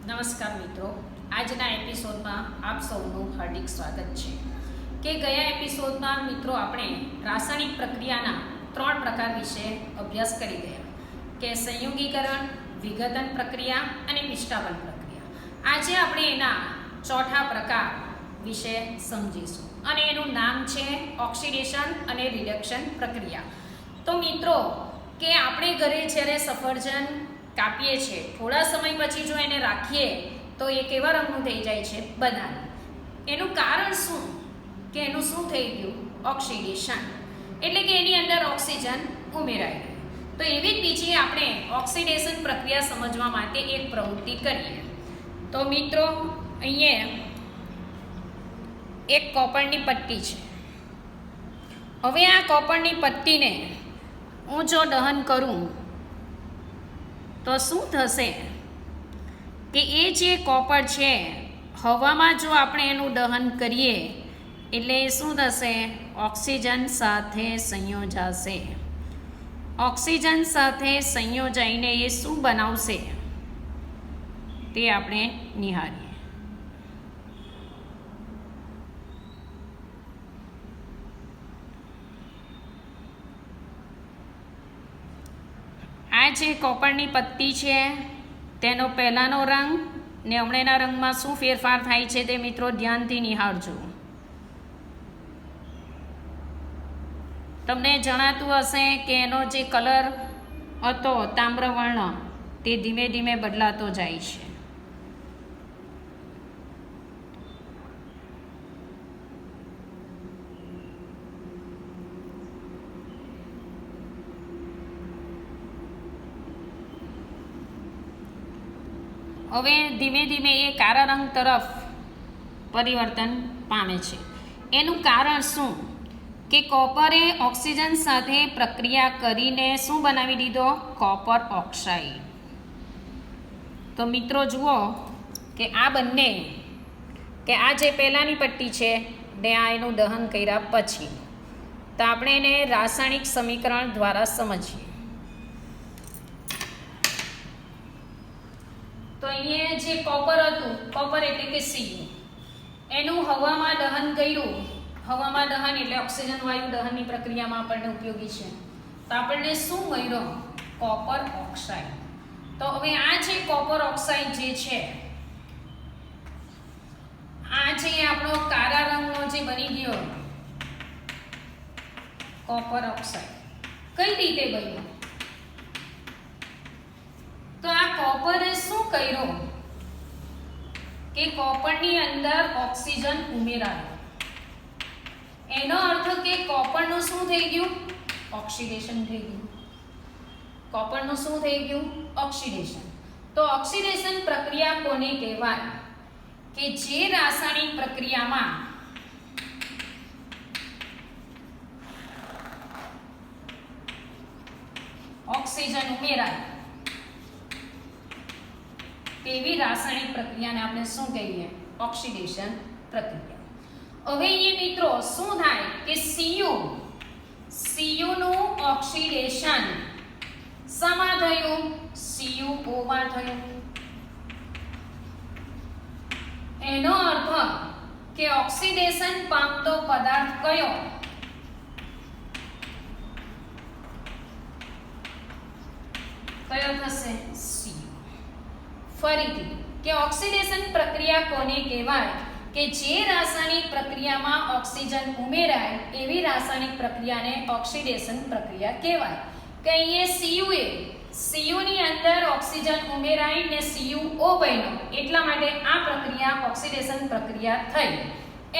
નમસ્કાર મિત્રો, આજના એપિસોડમાં આપ સૌનું હાર્દિક સ્વાગત છે. કે ગયા એપિસોડમાં મિત્રો આપણે રાસાયણિક પ્રક્રિયાના 3 પ્રકાર વિશે અભ્યાસ કરી ગયા કે સંયોગીકરણ, વિઘટન પ્રક્રિયા અને નિષ્ઠાપન પ્રક્રિયા. આજે આપણે એના ચોથા પ્રકાર વિશે સમજીશું અને એનું નામ છે ઓક્સિડેશન અને રિડક્શન પ્રક્રિયા. તો મિત્રો કે આપણે ઘરે જ્યારે સફરજન કાપીએ છીએ, થોડા સમય પછી જો એને રાખીએ તો એ કેવા રંગનું થઈ જાય છે? બનાવી. એનું કારણ શું? કે એનું શું થઈ ગયું? ઓક્સિડેશન, એટલે કે એની અંદર ઓક્સિજન ઉમેરાઈ ગયું. તો એવી જ બીજી આપણે ઓક્સિડેશન પ્રક્રિયા સમજવા માટે એક પ્રવૃત્તિ કરીએ. તો મિત્રો અહીંયા એક કોપરની પટ્ટી છે. હવે આ કોપરની પટ્ટીને હું જો દહન કરું તો શું થશે કે એ જે કોપર છે, હવામાં જો આપણે એનું દહન કરીએ એટલે શું થશે? ઓક્સિજન સાથે સંયોજાશે. ઓક્સિજન સાથે સંયોજાઈને એ શું બનાવશે તે આપણે નિહાળીએ. આ જે કોપરની પટ્ટી છે તેનો પહેલાંનો રંગ ને હમણાંના રંગમાં શું ફેરફાર થાય છે તે મિત્રો ધ્યાનથી નિહાળજો. તમને જણાતું હશે કે એનો જે કલર હતો તામ્રવર્ણ તે ધીમે ધીમે બદલાતો જાય છે. હવે ધીમે ધીમે એ કાળા રંગ તરફ પરિવર્તન પામે છે. એનું કારણ શું? કે કોપરે ઓક્સિજન સાથે પ્રક્રિયા કરીને શું બનાવી દીધો? Copper oxide. તો મિત્રો જુઓ કે આ બંને, કે આ જે પહેલાંની પટ્ટી છે ને આ એનું દહન કર્યા પછી, તો આપણે એને રાસાયણિક સમીકરણ દ્વારા સમજીએ. તો અહીંયા જે કોપર હતું, કોપર એટલે કે Cu, એનું હવામાં દહન કર્યું. હવામાં દહન એટલે ઓક્સિજન વાયુ દહનની પ્રક્રિયામાં આપણને ઉપયોગી છે. તો આપણને શું મળ્યું? Copper oxide. તો હવે આ જે કોપર ઓક્સાઇડ જે છે, આ જે આપણો કાળા રંગનો જે બની ગયો કોપર ઓક્સાઇડ, કઈ રીતે બન્યો? તો આ કોપરે શું કર્યું કે કોપરની અંદર ઓક્સિજન ઉમેરાયો. એનો અર્થ કે કોપરનું શું થઈ ગયું? ઓક્સિડેશન થઈ ગયું. કોપરનું શું થઈ ગયું? ઓક્સિડેશન. તો ઓક્સિડેશન પ્રક્રિયા કોને કહેવાય? કે જે રાસાયણિક પ્રક્રિયામાં ઓક્સિજન ઉમેરાય તેવી રાસાયણિક પ્રક્રિયાને આપણે શું કહીએ? ઓક્સિડેશન પ્રક્રિયા. હવે એ મિત્રો શું થાય કે Cu નું ઓક્સિડેશન શેમાં થયું? CuO માં થયું. એનો અર્થ કે ઓક્સિડેશન પામતો પદાર્થ કયો? કયો થશે? Cu. ફરીથી કે ઓક્સિડેશન પ્રક્રિયા કોને કહેવાય? કે જે રાસાયણિક પ્રક્રિયામાં ઓક્સિજન ઉમેરાય એવી રાસાયણિક પ્રક્રિયાને ઓક્સિડેશન પ્રક્રિયા કહેવાય. કે અહીંયા Cu ની અંદર ઓક્સિજન ઉમેરાય ને CuO બન્યો, એટલા માટે આ પ્રક્રિયા ઓક્સિડેશન પ્રક્રિયા થઈ.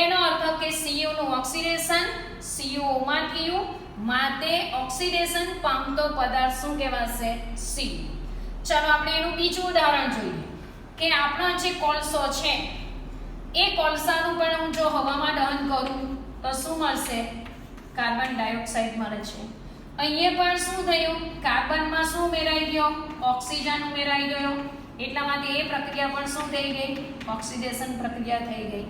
એનો અર્થ કે Cu નું ઓક્સિડેશન CuO માં થયું, માટે ઓક્સિડેશન પામતો પદાર્થ શું કહેવાશે? Cu. ચાલો આપણે એનું બીજું ઉદાહરણ જોઈએ કે આપણો જે કોલસો છે એ કોલસાનું પણ હું જો હવામાં દહન કરું તો શું મળશે? કાર્બન ડાયોક્સાઇડ મળે છે. અહીંયા પણ શું થયું? કાર્બનમાં શું ઉમેરાઈ ગયો? ઓક્સિજન ઉમેરાઈ ગયો. એટલા માટે એ પ્રક્રિયા પણ શું થઈ ગઈ? ઓક્સિડેશન પ્રક્રિયા થઈ ગઈ.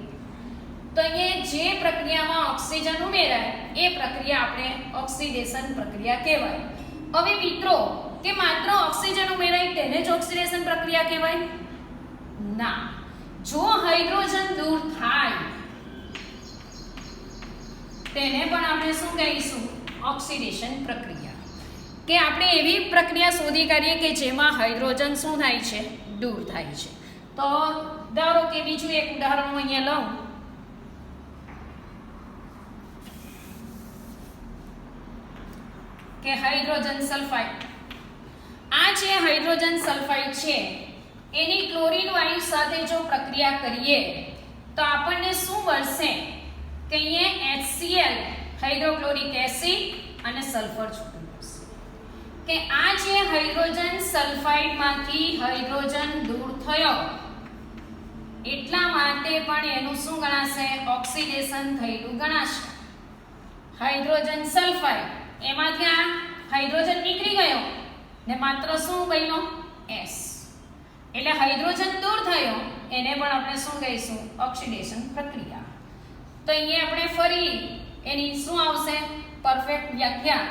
તો અહીંયા જે પ્રક્રિયામાં ઓક્સિજન ઉમેરાય એ પ્રક્રિયા આપણે ઓક્સિડેશન પ્રક્રિયા કહેવાય. હવે મિત્રો કે માત્ર ઓક્સિજન ઉમેરાય તેને જ ઓક્સિડેશન પ્રક્રિયા કહેવાય? ના. જો હાઇડ્રોજન દૂર થાય તેને પણ આપણે શું કહીશું? ઓક્સિડેશન પ્રક્રિયા. કે આપણે એવી પ્રક્રિયા શોધી કાઢીએ કે જેમાં હાઇડ્રોજન શું થાય છે? દૂર થાય છે. તો ધારો કે બીજું એક ઉદાહરણ હું અહીંયા લઉં. કે હાઇડ્રોજન સલ્ફાઇડ. આ જે હાઇડ્રોજન સલ્ફાઇડ છે એની ક્લોરીન વાયુ સાથે જો પ્રક્રિયા કરીએ તો આપણને શું મળશે? કે અહીંયા HCl હાઇડ્રોક્લોરિક એસિડ અને સલ્ફર છૂટું મળશે. કે આ જે હાઇડ્રોજન સલ્ફાઇડમાંથી હાઇડ્રોજન દૂર થયો એટલા માટે પણ એનું શું ગણાશે? ઓક્સિડેશન થયેલું ગણાશે. હાઇડ્રોજન સલ્ફાઇડ એમાંથી આ હાઇડ્રોજન નીકળી ગયો ને માત્ર શું બન્યો? S. એટલે હાઇડ્રોજન દૂર થયો એને પણ આપણે શું કહીશું? ઓક્સિડેશન પ્રક્રિયા. તો અહીંયા આપણે ફરી એની શું આવશે? પરફેક્ટ વ્યાખ્યા.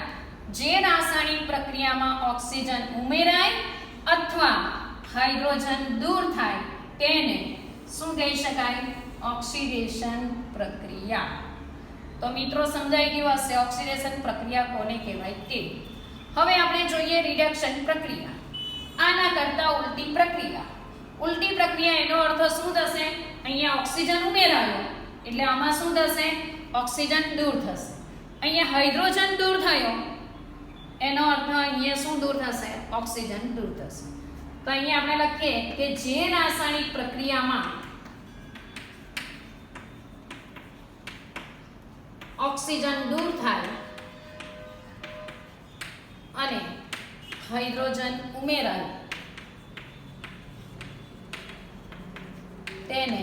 જે રાસાયણિક પ્રક્રિયામાં ઓક્સિજન ઉમેરાય અથવા હાઇડ્રોજન દૂર થાય તેને શું કહી શકાય? ઓક્સિડેશન પ્રક્રિયા. તો મિત્રો સમજાઈ ગયું હશે ઓક્સિડેશન પ્રક્રિયા કોને કહેવાય તે. હવે આપણે જોઈએ રિડક્શન પ્રક્રિયા. આના કરતા ઉલટી પ્રક્રિયા. ઉલટી પ્રક્રિયા એનો અર્થ શું થશે? અહીંયા ઓક્સિજન ઉમેરાયો એટલે આમાં શું થશે? ઓક્સિજન દૂર થશે. અહીંયા હાઇડ્રોજન દૂર થયો એનો અર્થ અહીંયા શું દૂર થશે? ઓક્સિજન દૂર થશે. તો અહીંયા આપણે લખીએ કે જે રાસાયણિક પ્રક્રિયામાં ઓક્સિજન દૂર થાય અને હાઇડ્રોજન ઉમેરાય તેને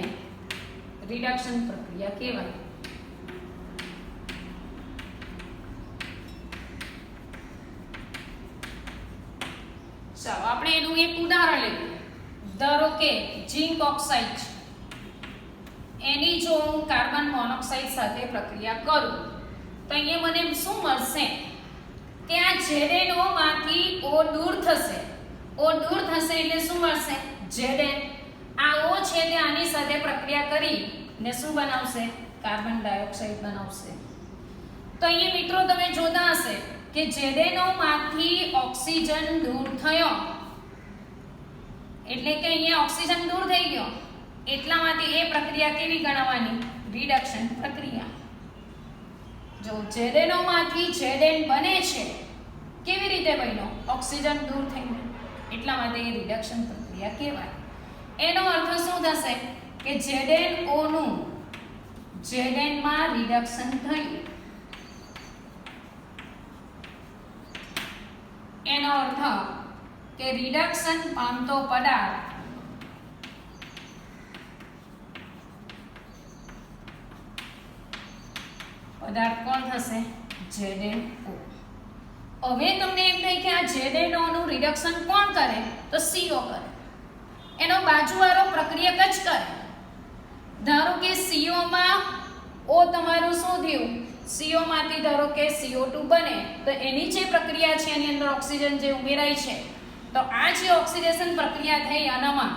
રિડક્શન પ્રક્રિયા કહેવાય. ચાલો આપણે એનું એક ઉદાહરણ લઈએ. ધારો કે ઝિંક ઓક્સાઇડ એની જો હું કાર્બન મોનોક્સાઇડ સાથે પ્રક્રિયા કરું તો અહીંયા મને શું મળશે? કે આ ZnO માંથી O દૂર થશે. O દૂર થશે એટલે શું મળશે? Zn. આ O છે તે આની સાથે પ્રક્રિયા કરી ને શું બનાવશે? કાર્બન ડાયોક્સાઇડ બનાવશે. તો અહીંયા મિત્રો તમે જોતા હશે કે ZnO માંથી ઓક્સિજન દૂર થયો એટલે કે અહીંયા ઓક્સિજન દૂર થઈ ગયો એટલામાંથી એ પ્રક્રિયા કેવી ગણવાની? રિડક્શન પ્રક્રિયા. જો ZnO માંથી Zn બને છે કેવી રીતે બન્યો? ઓક્સિજન દૂર થઈને એટલા માટે એ રિડક્શન પ્રક્રિયા કહેવાય. એનો અર્થ શું થશે? કે ZnO નું Zn માં રિડક્શન થયું. એનો અર્થ કે રિડક્શન પામતો પદાર્થ કોણ થશે? ZnO. હવે તમને એમ થાય કે આ ZnO નું રિડક્શન કોણ કરે? તો CO કરે. એનો બાજુવાળો પ્રક્રિયક જ કરે. ધારો કે CO માં O તમારું શું થયું? CO માંથી ધારો કે CO2 બને તો એની જે પ્રક્રિયા છે એની અંદર ઓક્સિજન જે ઉમેરાય છે તો આ જે ઓક્સિડેશન પ્રક્રિયા થઈ આનામાં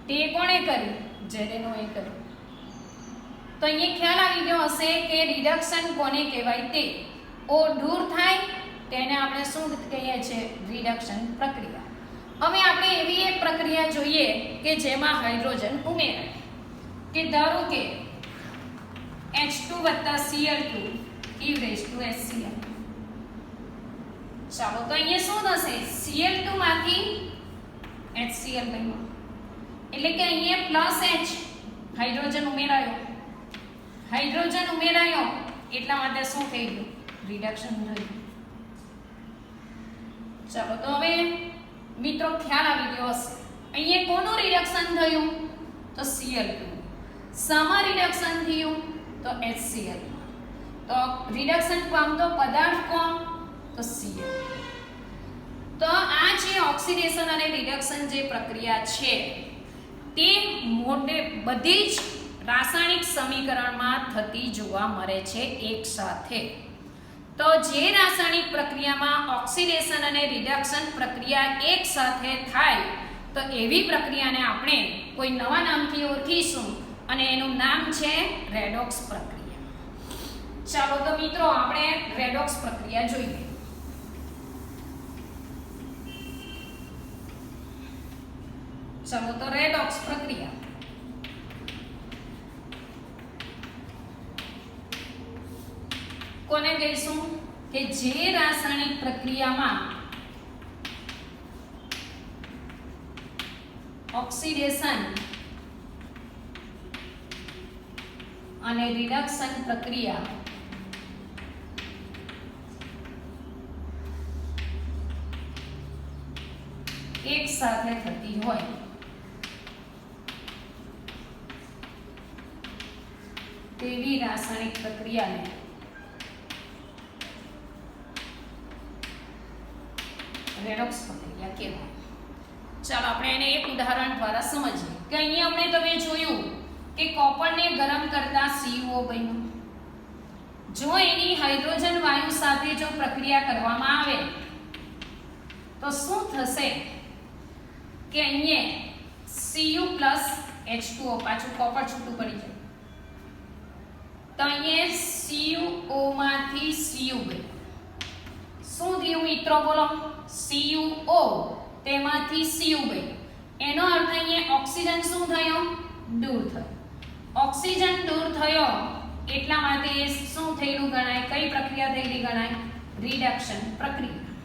તે કોણે કરી? ZnO એ કરી. તો અહીંયા ખ્યાલ આવી ગયો હશે કે રિડક્શન કોને કહેવાય તે. O દૂર થાય તેને આપણે શું કહીએ છીએ? રિડક્શન પ્રક્રિયા. હવે આપણે એવી એક પ્રક્રિયા જોઈએ કે જેમાં હાઇડ્રોજન ઉમેરાય. કે ધારો કે H2 Cl2 HCl. ચાલો તો અહીંયા શું થશે? Cl2 માંથી HCl બન્યું એટલે કે અહીંયા પ્લસ H હાઇડ્રોજન ઉમેરાયો. હાઇડ્રોજન ઉમેરાયો એટલા માટે શું થઈ ગયું? રિડક્શન થયું. ચાલો તો હવે મિત્રો ખ્યાલ આવી ગયો હશે. અહીંયા કોનું રિડક્શન થયું? તો Cl2. શામાં રિડક્શન થયું? તો HCl. તો રિડક્શન પામતો પદાર્થ કોણ? તો Cl. તો આ જે ઓક્સિડેશન અને રિડક્શન જે પ્રક્રિયા છે તે મોટે બધી જ રાસાયણિક સમીકરણમાં થતી જોવા મળે છે એક સાથે. તો જે રાસાયણિક પ્રક્રિયામાં ઓક્સિડેશન અને રિડક્શન પ્રક્રિયા એક સાથે થાય તો એવી પ્રક્રિયાને આપણે કોઈ નવા નામથી ઓળખીશું અને એનું નામ છે રેડોક્સ પ્રક્રિયા. ચાલો તો મિત્રો આપણે રેડોક્સ પ્રક્રિયા જોઈએ. ચાલો તો રેડોક્સ પ્રક્રિયા કોને કહીશું કે જે રાસાયણિક પ્રક્રિયામાં ઓક્સિડેશન અને રિડક્શન પ્રક્રિયા એક સાથે થતી હોય તેવી રાસાયણિક પ્રક્રિયાને રેડોક્સ પ્રક્રિયા કહેવાય. ચાલો આપણે એને એક ઉદાહરણ દ્વારા સમજીએ કે અહીંયા આપણે તમે જોયું કે કોપરને ગરમ કરતા CO બન્યું. જો એની હાઇડ્રોજન વાયુ સાથે જો પ્રક્રિયા કરવામાં આવે તો શું થશે કે અહીંયા Cu H2O પાછું કોપર છૂટું પડી જાય તો અહીંયા CuO માંથી Cu બન્યું. શું થયું મિત્રો બોલો? CuO તેમાંથી Cu બન્યું. એનો અર્થ અહીંયા ઓક્સિજન શું થયો? દૂર થયો. ઓક્સિજન દૂર થયો એટલા માટે શું થયેલું ગણાય? કઈ પ્રક્રિયા થયેલી ગણાય? રિડક્શન પ્રક્રિયા.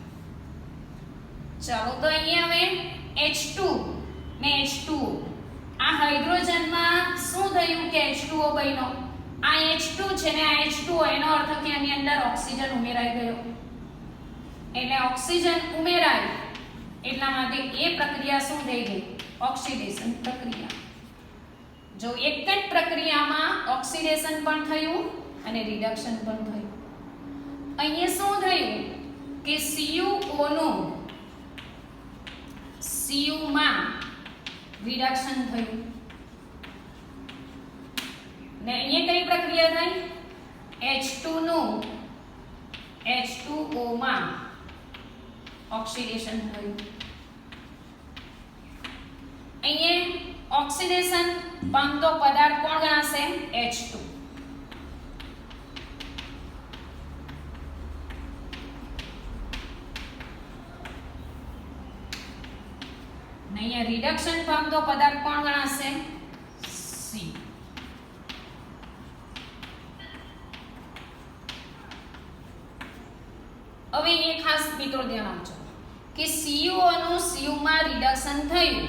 ચાલો તો અહીંયા હવે H2 ને H2O આ હાઇડ્રોજનમાં શું થયું કે H2O બન્યો. આ H2 છે ને આ H2O એનો અર્થ કે આની અંદર ઓક્સિજન ઉમેરાઈ ગયો. એટલે ઓક્સિજન ઉમેરાય એટલા માટે એ પ્રક્રિયા શું થઈ ગઈ? ઓક્સિડેશન પ્રક્રિયા. જો એક જ પ્રક્રિયામાં ઓક્સિડેશન પણ થયું અને રિડક્શન પણ થયું. અહીંયા શું થયું કે CuO નું Cu માં રિડક્શન થયું ને અહીંયા કઈ પ્રક્રિયા થઈ? H2 નું H2O માં ઓક્સિડેશન થયું. અહીંયા ઓક્સિડેશન પામતો પદાર્થ કોણ ગણાશે? H2. અહીંયા રિડક્શન પામતો પદાર્થ કોણ ગણાશે? C. હવે એ ખાસ મિત્રો ધ્યાન આપજો કે CuO નું Cu માં રિડક્શન થયું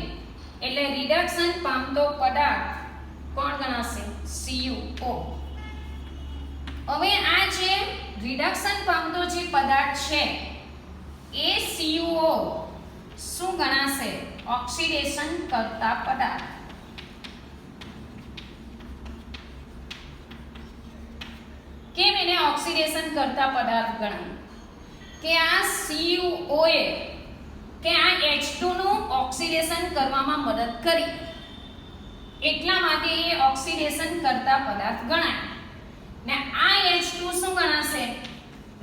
એટલે રિડક્શન પામતો પદાર્થ કોણ ગણાશે? CuO. હવે આ જે રિડક્શન પામતો જે પદાર્થ છે એ CuO શું ગણાશે? ઓક્સિડેશન કરતા પદાર્થ. કેમ એને ઓક્સિડેશન કરતા પદાર્થ ગણાય? કે આ CuO એ કે આ H2 નું ઓક્સિડેશન કરવામાં મદદ કરી એટલા માટે એ ઓક્સિડેશન કરતા પદાર્થ ગણાય ને આ H2 શું ગણાશે?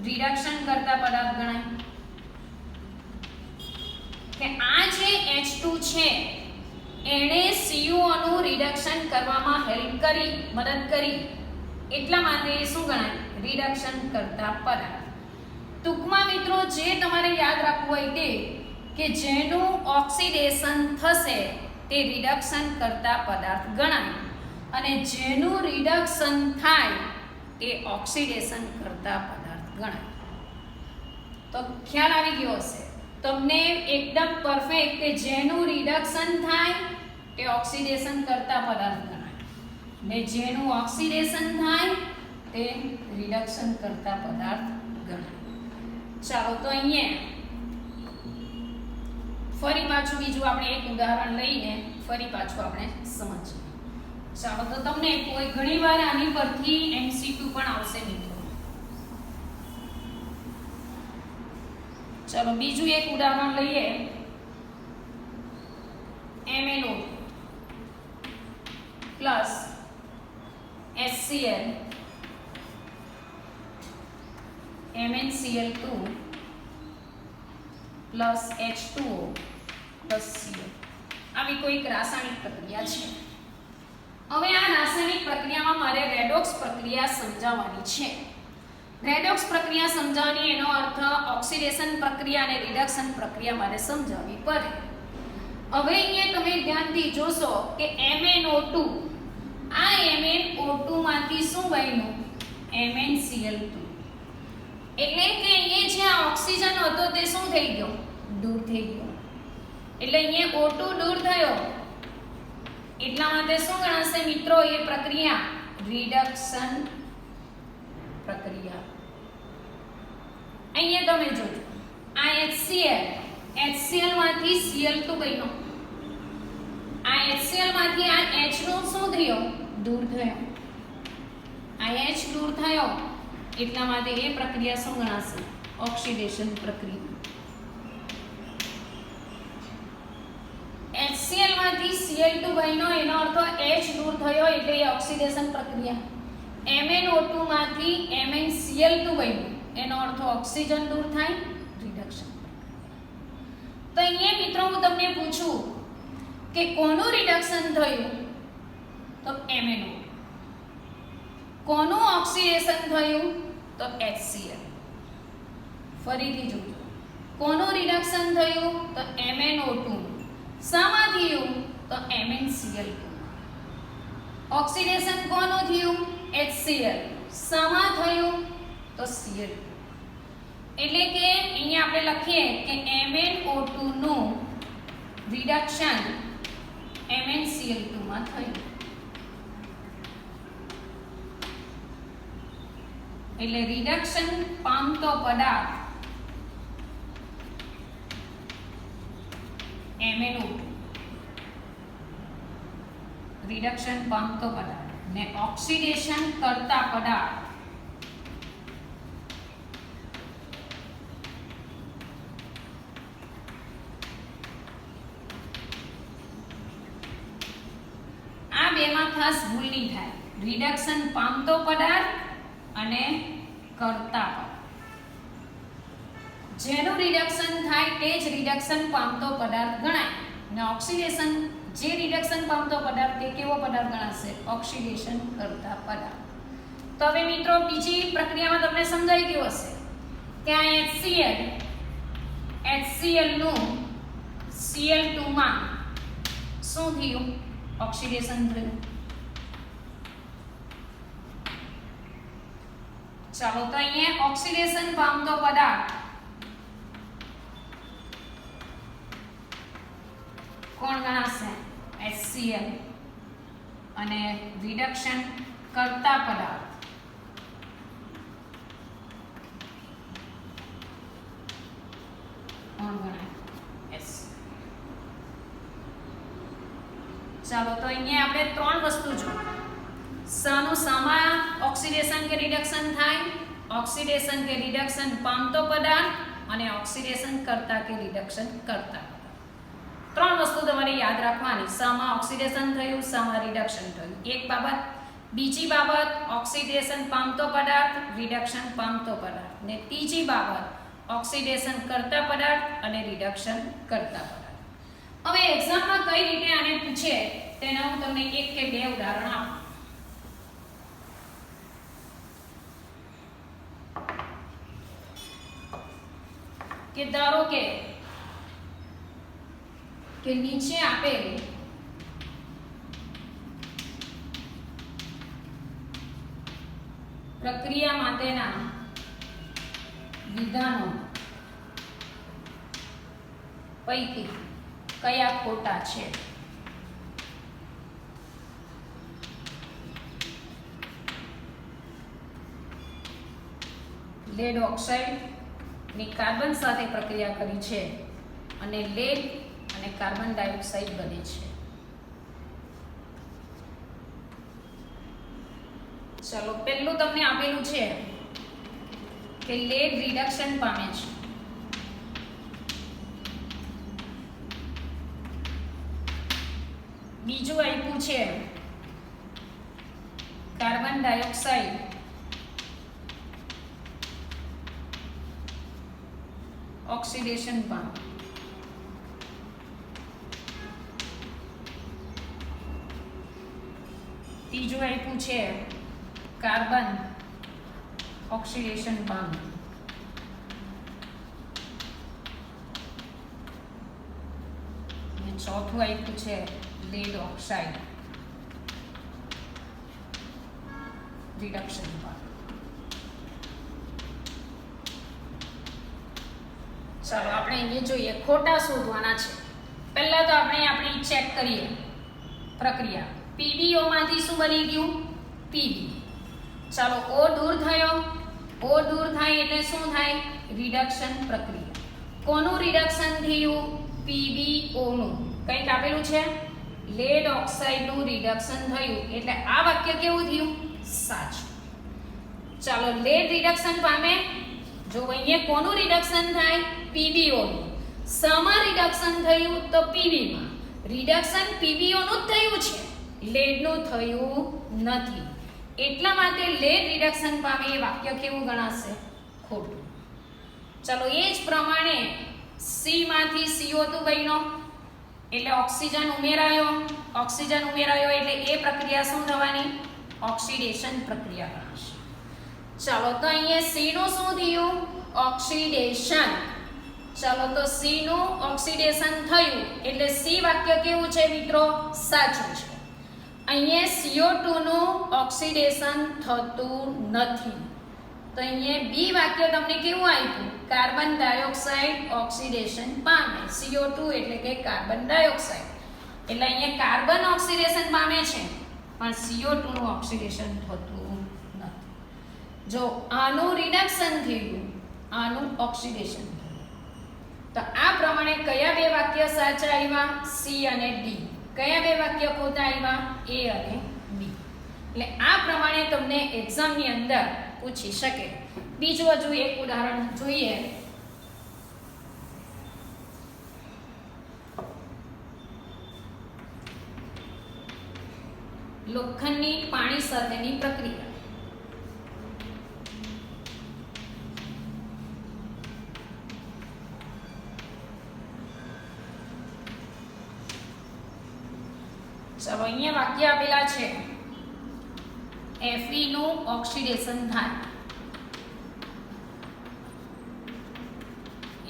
રિડક્શન કરતા પદાર્થ ગણાય. કે આ જે H2 છે એણે CuO નું રિડક્શન કરવામાં હેલ્પ કરી, મદદ કરી એટલા માટે એ શું ગણાય? રિડક્શન કરતા પદાર્થ. ટૂંકમાં મિત્રો જે તમારે યાદ રાખવું હોય તે કે જેનું ઓક્સિડેશન થશે તે રિડક્શન કરતા પદાર્થ ગણાય અને જેનું રિડક્શન થાય તે ઓક્સિડેશન કરતા પદાર્થ ગણાય. તો ખ્યાલ આવી ગયો હશે તમને એકદમ પરફેક્ટ કે જેનું રિડક્શન થાય તે ઓક્સિડેશન કરતા પદાર્થ ગણાય ને જેનું ઓક્સિડેશન થાય તે રિડક્શન કરતા પદાર્થ ગણાય. ચાલો તો અહીંયા ફરી પાછું બીજું આપણે એક ઉદાહરણ લઈને ફરી પાછું આપણે સમજીએ. ચાલો તો તમને કોઈ ઘણીવાર આની પરથી MCQ પણ આવશે મિત્રો. ચાલો બીજું એક ઉદાહરણ લઈએ. MnO plus HCl MnCl2 plus H2O plus Cl. આવી કોઈક રાસાયણિક પ્રક્રિયા છે. હવે આ રાસાયણિક પ્રક્રિયામાં મારે રેડોક્સ પ્રક્રિયા સમજાવવાની છે. રેડોક્સ પ્રક્રિયા સમજાવવાની એનો અર્થ ઓક્સિડેશન પ્રક્રિયા અને રિડક્શન પ્રક્રિયા મારે સમજાવવી પડે. હવે અહીંયા તમે ધ્યાનથી જોશો કે MnO2 આ MnO2 માંથી શું બન્યું? MnCl2. એટલે કે અહીંયા જે ઓક્સિજન હતો તે શું થઈ ગયો? દૂર થઈ ગયો. એટલે અહીંયા O2 દૂર થયો એટલા માટે શું ગણાશે મિત્રો? એ પ્રક્રિયા રિડક્શન પ્રક્રિયા. અહીંયા તમે જોજો આ HCl માંથી Cl2 બન્યો. આ HCl માંથી આ H નો શું થયો? દૂર થયો. આ H દૂર થયો એટલા માટે એ પ્રક્રિયા શું ગણાશે? ઓક્સિડેશન પ્રક્રિયા. HCl માંથી Cl2 બન્યો એનો અર્થ H દૂર થયો એટલે એ ઓક્સિડેશન પ્રક્રિયા. MnO2 માંથી MnCl2 બન્યું એનો અર્થ ઓક્સિજન દૂર થાય, રિડક્શન. તો અહીંયા મિત્રો હું તમને પૂછું કે કોનું રિડક્શન થયું? તો MnO. કોનું ઓક્સિડેશન થયું? તો HCl. ફરીથી જોજો કોનું રિડક્શન થયું? તો MnO2. શામાં થયું? તો MnCl2. ઓક્સિડેશન કોનું થયું? HCl. શામાં થયું? તો Cl. એટલે કે અહીંયા આપણે લખીએ કે MnO2 નું રિડક્શન MnCl2 માં થયું. એટલે રિડક્શન પામતો પદાર્થ MnO2 રિડક્શન પામતો પદાર્થ ને ઓક્સિડેશન કરતા પદાર્થ આ બેમાં ખાસ ભૂલ નહીં થાય. રિડક્શન પામતો પદાર્થ અને કરતા પદાર્થ. જેનું રિડક્શન થાય તે જ રિડક્શન પામતો પદાર્થ ગણાય અને ઓક્સિડેશન જે રિડક્શન પામતો પદાર્થ તે કેવો પદાર્થ ગણાશે? ઓક્સિડેશન કરતા પદાર્થ. તો હવે મિત્રો બીજી પ્રક્રિયામાં તમને સમજાઈ ગયું હશે કે આ HCl નું Cl2 માં શું થયું? ઓક્સિડેશન થયું. ચાલો તો અહીંયા ઓક્સિડેશન પામતો પદાર્થ કોણ ગણાશે? HCl. અને રિડક્શન કરતા પદાર્થ કોણ ગણાય? HCl. ચાલો તો અહીંયા આપણે ત્રણ વસ્તુ જોઈએ. શાનું શામાં ઓક્સિડેશન કે રિડક્શન થાય? ઓક્સિડેશન કે રિડક્શન પામતો પદાર્થ અને ઓક્સિડેશન કરતા કે રિડક્શન કરતા. ત્રણ વસ્તુ તમારે યાદ રાખવાની. શામાં ઓક્સિડેશન થયું, શામાં રિડક્શન થયું. એક બાબત. બીજી બાબત ઓક્સિડેશન પામતો પદાર્થ, રિડક્શન પામતો પદાર્થ. ને ત્રીજી બાબત ઓક્સિડેશન કરતા પદાર્થ અને રિડક્શન કરતા પદાર્થ. હવે એક્ઝામમાં કઈ રીતે આને પૂછે તેના હું તમને એક કે બે ઉદાહરણ આપું. કે ધારો કે નીચે આપેલી પ્રક્રિયા માટેના વિધાનો પૈકી કયા ખોટા છે? લેડ ઓક્સાઇડ ની કાર્બન સાથે પ્રક્રિયા કરી છે અને લેડ અને કાર્બન ડાયોક્સાઇડ બને છે. ચલો પહેલું તમને આપેલું છે કે લેડ રિડક્શન પામે છે. બીજું આપ્યું છે કાર્બન ડાયોક્સાઇડ ઓક્સિડેશન પામે. ત્રીજું આપ્યું છે કાર્બન ઓક્સિડેશન પામે. અને ચોથું આપ્યું છે લેડ ઓક્સાઇડ રિડક્શન પામે. ચાલો આપણે અહીંયા જોઈએ ખોટા શોધવાના છે. પહેલા તો આપણે આપણી ચેક કરીએ પ્રક્રિયા. PbO માંથી શું બની ગયું? Pb. ચાલો O દૂર થયો. O દૂર થાય એટલે શું થાય? રિડક્શન પ્રક્રિયા. કોનું રિડક્શન થયું? PbO નું. કંઈક આપેલું છે લેડ ઓક્સાઇડ નું રિડક્શન થયું એટલે આ વાક્ય કેવું થયું? સાચું. ચાલો લેડ રિડક્શન પામે. જો અહીંયા કોનું રિડક્શન થાય? PbO નું. શામાં રિડક્શન થયું? તો PB માં. રિડક્શન PbO નું જ થયું છે, લેડ નું થયું નથી. એટલા માટે લેડ રિડક્શન પામે એ વાક્ય કેવું ગણાશે? ખોટું. ચલો એ જ પ્રમાણે C માંથી CO2 બન્યો એટલે ઓક્સિજન ઉમેરાયો. ઓક્સિજન ઉમેરાયો એટલે એ પ્રક્રિયા શું થવાની? ઓક્સિડેશન પ્રક્રિયા ગણાશે. ચાલો તો અહીંયા C નું શું થયું? ઓક્સિડેશન. ચાલો તો C નું ઓક્સિડેશન થયું એટલે C વાક્ય કેવું છે મિત્રો? સાચું છે. અહીંયા CO2 નું ઓક્સિડેશન થતું નથી તો અહીંયા B વાક્ય તમને કેવું આપ્યું? કાર્બન ડાયોક્સાઇડ ઓક્સિડેશન પામે. CO2 એટલે કે કાર્બન ડાયોક્સાઇડ એટલે અહીંયા કાર્બન ઓક્સિડેશન પામે છે પણ CO2 નું ઓક્સિડેશન થતું નથી. જો આનું રિડક્શન થયું, આનું ઓક્સિડેશન થયું, તો આ પ્રમાણે કયા બે વાક્ય સાચા આવ્યા? C અને D. કયા બે વાક્ય ખોટા આવ્યા? A અને B. એટલે આ પ્રમાણે તમને એક્ઝામની અંદર પૂછી શકે. બીજું હજુ એક ઉદાહરણ જોઈએ. લોખંડની પાણી સાથેની પ્રક્રિયા. ચલો અહીંયા વાક્ય આપેલા છે Fe નું ઓક્સિડેશન થાય.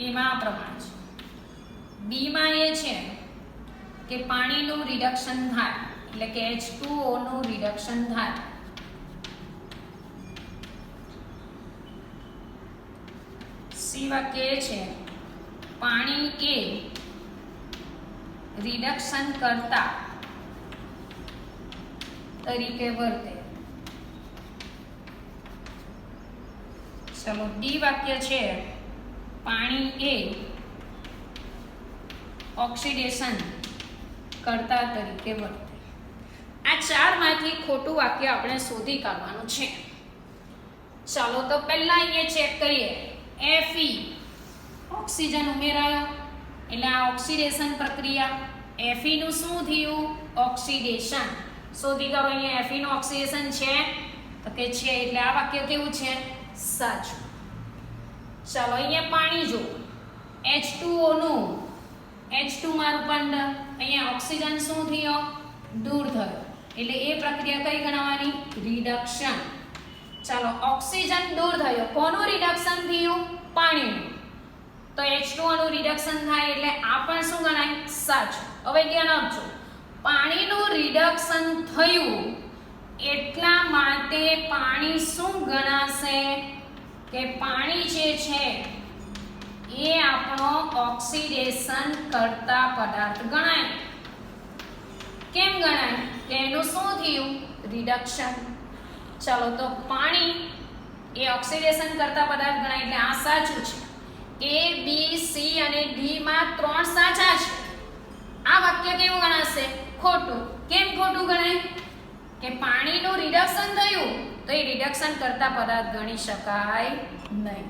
એમાં આ પ્રમાણે છે. B માં એ છે કે પાણીનું રિડક્શન થાય એટલે કે H2O નું રિડક્શન થાય. C વાક્ય એ છે પાણી એ રિડક્શન કરતા તરીકે વર્તે. ચલો D વાક્ય છે પાણી એ ઓક્સિડેશન કરતા તરીકે વર્તે. આ ચારમાંથી ખોટું વાક્ય આપણે શોધી કાઢવાનું છે. ચાલો તો પહેલા અહીંયા ચેક કરીએ. Fe ઓક્સિજન ઉમેરાયો એટલે આ ઓક્સિડેશન પ્રક્રિયા. Fe નું શું થયું? ઓક્સિડેશન. શોધી કાઢો અહીંયા Fe નું ઓક્સિડેશન છે તો કે છે એટલે આ વાક્ય કેવું છે? સાચું. ચાલો અહીંયા પાણી જો H2O નું H2 માં રૂપાંતર. અહીંયા ઓક્સિજન શું થયો? દૂર થયો એટલે એ પ્રક્રિયા કઈ ગણવાની? રિડક્શન. ચાલો ઓક્સિજન દૂર થયો. કોનું રિડક્શન થયું? પાણીનું. તો H2O નું રિડક્શન થાય એટલે આ પણ શું ગણાય? સાચું. હવે ધ્યાન આપજો. પાણીનું રિડક્શન થયું એટલા માટે પાણી શું ગણાશે? કે પાણી જે છે એ આપણો ઓક્સિડેશન કરતા પદાર્થ ગણાય. કેમ ગણાય? કે એનું શું થયું? રિડક્શન. ચાલો તો પાણી એ ઓક્સિડેશન કરતા પદાર્થ ગણાય એટલે આ સાચું છે. A, B, C અને D માં ત્રણ સાચા છે. આ વાક્ય કેવું ગણાશે? ખોટું. કેમ ખોટું ગણાય? કે પાણીનું રિડક્શન થયું તો એ રિડક્શન કરતા પદાર્થ ગણી શકાય નહીં.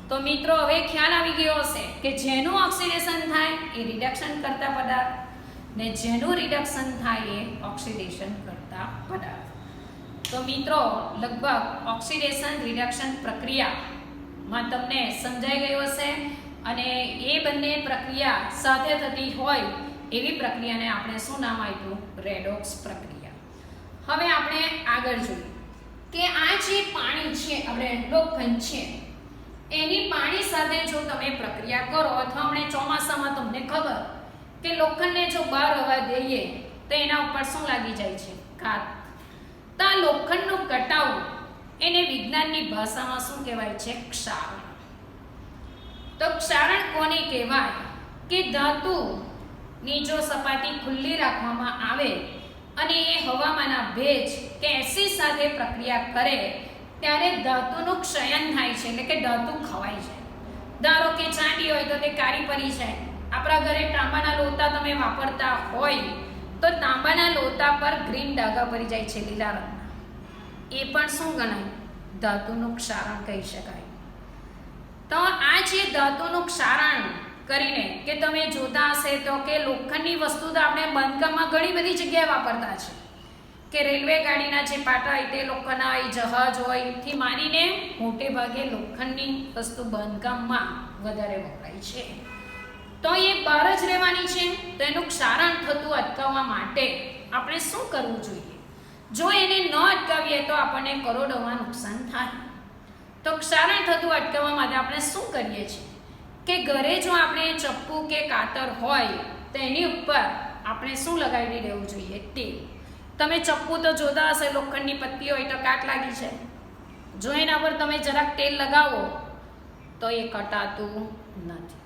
તો મિત્રો હવે ખ્યાલ આવી ગયો હશે કે જેનું ઓક્સિડેશન થાય એ રિડક્શન કરતા પદાર્થ ને જેનું રિડક્શન થાય એ ઓક્સિડેશન કરતા પદાર્થ. તો મિત્રો લગભગ ઓક્સિડેશન રિડક્શન પ્રક્રિયામાં તમને સમજાઈ ગયું હશે અને એ બંને પ્રક્રિયા સાથે થતી હોય એવી પ્રક્રિયાને આપણે શું નામ આપ્યું? રેડોક્સ પ્રક્રિયા. હવે આપણે આગળ જોઈએ કે આ જે પાણી છે, આપણે લોખંડ છે, એની પાણી સાથે જો તમે પ્રક્રિયા કરો, અથવા આપણે ચોમાસામાં તમને ખબર કે લોખંડને જો બહાર હવા દઈએ તો એના ઉપર શું લાગી જાય છે? કાટ. તો આ લોખંડનું કટાવું એને વિજ્ઞાનની ભાષામાં શું કહેવાય છે? ક્ષારણ. તો ક્ષારણ કોને કહેવાય? કે ધાતુની જો સપાટી ખુલ્લી રાખવામાં આવે અને એ હવામાંના ભેજ કે એસિડ સાથે પ્રક્રિયા કરે ત્યારે ધાતુનું ક્ષયન થાય છે, એટલે કે ધાતુ ખવાય છે. ધારો કે ચાંદી હોય તો તે કાળી પડી જાય. આપણા ઘરે તાંબાના લોટા તમે વાપરતા હોય તો તાંબાના લોટા પર ગ્રીન ડાઘા પડી જાય છે, લીલા રંગના. એ પણ શું ગણાય? ધાતુનું ક્ષારણ કહી શકાય. તો આ જે ધાતુનું ક્ષારણ કરીને કે તમે જોતા હશે તો કે લોખંડની વસ્તુ તો આપણે બાંધકામમાં ઘણી બધી જગ્યાએ વાપરતા છે, કે રેલવે ગાડીના જે પાટા હોય તે લોખંડના હોય, જહાજ હોય થી માંડીને મોટે ભાગે લોખંડની વસ્તુ બાંધકામમાં વધારે વપરાય છે. તો એ બહાર જ રહેવાની છે. તો એનું ક્ષારણ થતું અટકાવવા માટે આપણે શું કરવું જોઈએ? જો એને ન અટકાવીએ તો આપણને કરોડોમાં નુકસાન થાય. તો ક્ષારણ થતું અટકાવવા માટે આપણે શું કરીએ છીએ કે ઘરે જો આપણે ચપ્પુ કે કાતર હોય તો એની ઉપર આપણે શું લગાવી દેવું જોઈએ? તેલ. તમે ચપ્પુ તો જોતા હશે, લોખંડની પટ્ટી હોય તો કાટ લાગી છે. જો એના પર તમે જરાક તેલ લગાવો તો એ કટાતું નથી.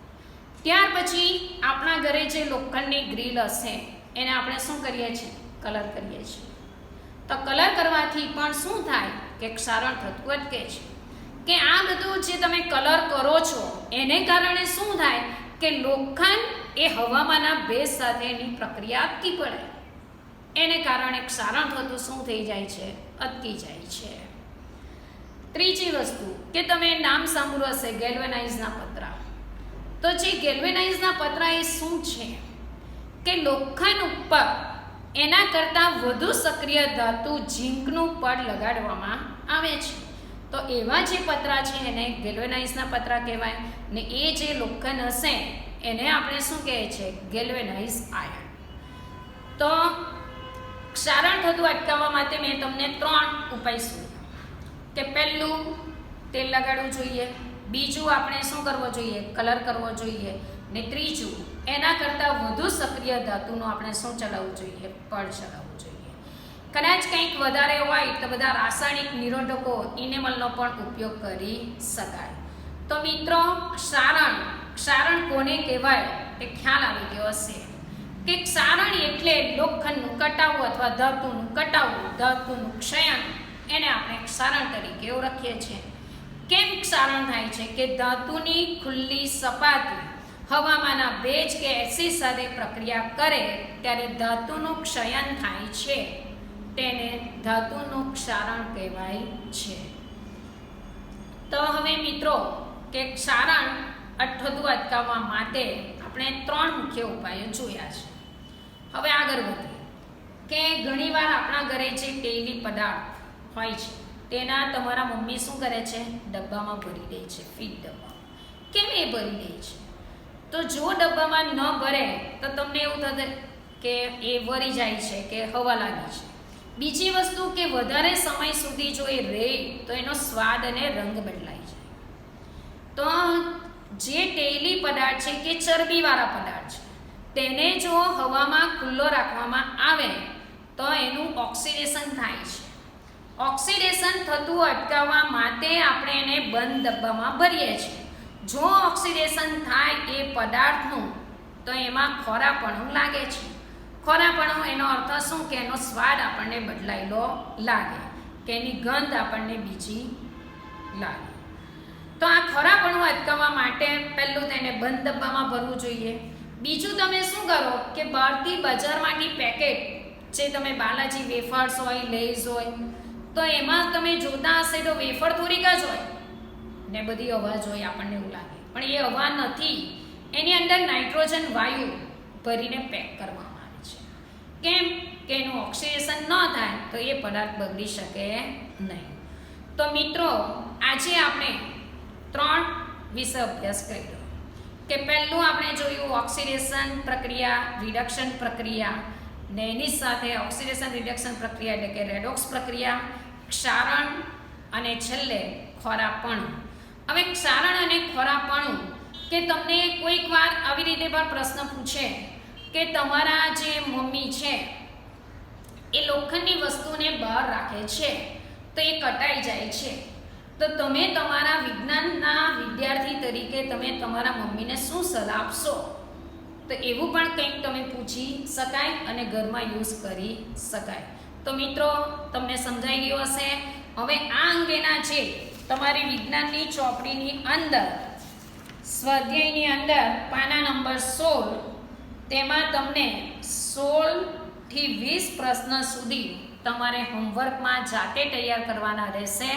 ત્યાર પછી આપણા ઘરે જે લોખંડની ગ્રીલ હશે એને આપણે શું કરીએ છીએ? કલર કરીએ છીએ. તો કલર કરવાથી પણ શું થાય કે ક્ષારણ થતું અટકે છે. કે આ બધું જે તમે કલર કરો છો એને કારણે શું થાય કે લોખંડ એ હવામાંના ભેજ સાથેની પ્રક્રિયા અટકી પડે. એને કારણે ક્ષારણ થતું શું થઈ જાય છે? અટકી જાય છે. ત્રીજી વસ્તુ કે તમે નામ સાંભળ્યું હશે, ગેલ્વેનાઇઝના પતરા. તો જે ગેલ્વેનાઇઝના પતરા એ શું છે કે લોખંડ ઉપર એના કરતાં વધુ સક્રિય ધાતુ ઝીંકનું પડ લગાડવામાં આવે છે. તો એવા જે પતરા છે એને ગેલ્વેનાઇઝના પતરા કહેવાય. ને એ જે લોખંડ હશે એને આપણે શું કહે છે? Galvanise iron. તો ક્ષારણ થતું અટકાવવા માટે મેં તમને 3 ઉપાય સૂચવ્યા કે પહેલું તેલ લગાડવું જોઈએ, બીજું આપણે શું કરવું જોઈએ? કલર કરવો જોઈએ, ને ત્રીજું એના કરતાં વધુ સક્રિય ધાતુનું આપણે શું ચલાવવું જોઈએ? પડ ચલાવવું જોઈએ. કદાચ કંઈક વધારે હોય તો બધા રાસાયણિક નિરોધકો ઇનેમલનો પણ ઉપયોગ કરી શકાય. તો મિત્રો, ક્ષારણ કોને કહેવાય એ ખ્યાલ આવી ગયો હશે કે ક્ષારણ એટલે લોખંડનું કટાવું અથવા ધાતુનું કટાવું, ધાતુનું ક્ષયન. એને આપણે ક્ષારણ તરીકે ઓળખીએ છીએ. કેમ ક્ષારણ થાય છે? કે ધાતુની ખુલ્લી સપાટી હવામાંના ભેજ કે એસિડ સાથે પ્રક્રિયા કરે ત્યારે ધાતુનું ક્ષયન થાય છે. તેને ધાતુનું ક્ષારણ કહેવાય છે. તો હવે મિત્રો, કે ક્ષારણ થતું અટકાવવા માટે આપણે 3 મુખ્ય ઉપાયો જોયા છે. હવે આગળ વધીએ કે ઘણીવાર આપણા ઘરે જે તેલી પદાર્થ હોય છે તેના તમારા મમ્મી શું કરે છે? ડબ્બામાં ભરી દે છે, ફીટ ડબ્બા. કેમ એ ભરી દે છે? તો જો ડબ્બામાં ન ભરે તો તમને એવું થશે કે એ વળી જાય છે કે હવા લાગી છે. બીજી વસ્તુ કે વધારે સમય સુધી જો એ રહે તો એનો સ્વાદ અને રંગ બદલાઈ જાય. તો જે તેલી પદાર્થ છે કે ચરબીવાળા પદાર્થ છે તેને જો હવામાં ખુલ્લો રાખવામાં આવે તો એનું ઓક્સિડેશન થાય છે. ઓક્સિડેશન થતું અટકાવવા માટે આપણે એને બંધ ડબ્બામાં ભરીએ છીએ. જો ઓક્સિડેશન થાય એ પદાર્થનું તો એમાં ખોરાપણું લાગે છે. ખોરાપણું એનો અર્થ શું કે એનો સ્વાદ આપણને બદલાયેલો લાગે, કે એની ગંધ આપણને બીજી લાગે. તો આ ખોરાપણું અટકાવવા માટે પહેલું તેને બંધ ડબ્બામાં ભરવું જોઈએ. બીજું તમે શું કરો કે બહારથી બજારમાંથી પેકેટ જે તમે બાલાજી વેફર્સ હોય, લેઝ હોય, તો એમાં તમે જોતા હશે તો વેફર થોડીક જ હોય ને બધી અવાજ હોય, આપણને એવું લાગે. પણ એ હવા નથી, એની અંદર નાઇટ્રોજન વાયુ ભરીને પેક કરવામાં આવે છે. કેમ? કે એનું ઓક્સિડેશન ન થાય તો એ પદાર્થ બગડી શકે નહીં. તો મિત્રો, આજે આપણે 3 વિશે અભ્યાસ કર્યો કે પહેલું આપણે જોયું ઓક્સિડેશન પ્રક્રિયા, રિડક્શન પ્રક્રિયા, ને એની સાથે ઓક્સિડેશન રિડક્શન પ્રક્રિયા એટલે કે રેડોક્સ પ્રક્રિયા, ક્ષારણ અને છેલ્લે ખોરાપણું. હવે ક્ષારણ અને ખોરાપણું કે તમને કોઈક વાર આવી રીતે પણ પ્રશ્ન પૂછે કે તમારા જે મમ્મી છે એ લોખંડની વસ્તુને બહાર રાખે છે તો એ કટાઈ જાય છે, તો તમે તમારા વિજ્ઞાનના વિદ્યાર્થી તરીકે તમે તમારા મમ્મીને શું સલાહ આપશો? તો એવું પણ કંઈક તમે પૂછી શકાય અને ઘરમાં યુઝ કરી શકાય. તો મિત્રો તમને સમજાઈ ગયું હશે. હવે આ અંગેના જે તમારી વિજ્ઞાનની ચોપડીની અંદર સ્વાધ્યાયની અંદર પાના નંબર 16 તેમાં તમને 16 થી 20 પ્રશ્ન સુધી તમારે હોમવર્કમાં જાતે તૈયાર કરવાના રહેશે.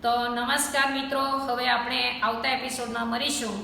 તો નમસ્કાર મિત્રો, હવે આપણે આવતા એપિસોડમાં મળીશું.